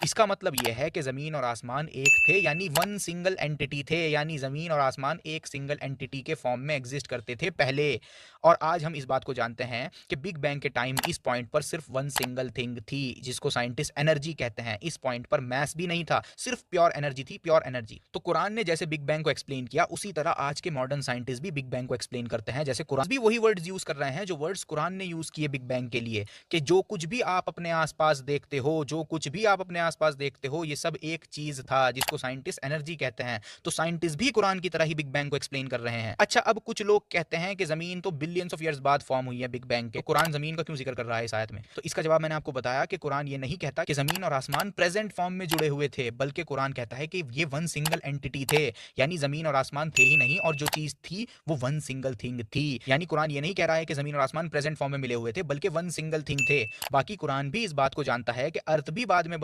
इसका मतलब ये है कि ज़मीन और आसमान एक थे, यानी वन सिंगल एंटिटी थे, यानी ज़मीन और आसमान एक सिंगल एंटिटी के फॉर्म में एग्जिस्ट करते थे पहले। और आज हम इस बात को जानते हैं कि बिग बैंग के टाइम इस पॉइंट पर सिर्फ वन सिंगल थिंग थी, जिसको साइंटिस्ट एनर्जी कहते हैं। इस पॉइंट पर मैस भी नहीं था, सिर्फ प्योर एनर्जी थी, प्योर एनर्जी। तो कुरान ने जैसे बिग बैंग को एक्सप्लेन किया, उसी तरह आज के मॉडर्न साइंटिस्ट भी बिग बैंग को एक्सप्लेन करते हैं। जैसे कुरान भी वही वर्ड्स यूज कर रहे हैं जो वर्ड्स कुरान ने यूज किए बिग बैंग के लिए, कि जो कुछ भी आप अपने आसपास देखते हो, जो कुछ भी आप अपने आसपास देखते हो, ये सब एक चीज था जिसको साइंटिस्ट एनर्जी कहते हैं। तो साइंटिस्ट भी कुरान की तरह ही बिग बैंग को एक्सप्लेन कर रहे हैं। अच्छा, अब कुछ लोग कहते हैं कि जमीन तो बिलियंस ऑफ ईयर्स बाद फॉर्म हुई है बिग बैंग के, तो कुरान जमीन का क्यों जिक्र कर रहा है इस आयत में? तो इसका जवाब मैंने आपको बताया कि कुरान ये नहीं कहता कि जमीन और आसमान प्रेजेंट फॉर्म में जुड़े हुए थे, बल्कि कुरान कहता है कि ये वन सिंगल एंटिटी थे, यानी जमीन और आसमान थे ही नहीं, और जो चीज थी वो वन सिंगल थिंग थी। यानी कुरान ये नहीं कह रहा है कि जमीन और आसमान प्रेजेंट फॉर्म में मिले हुए थे, बल्कि वन सिंगल थिंग थे। बाकी कुरान भी इस बात को जानता है कि अर्थ भी बाद में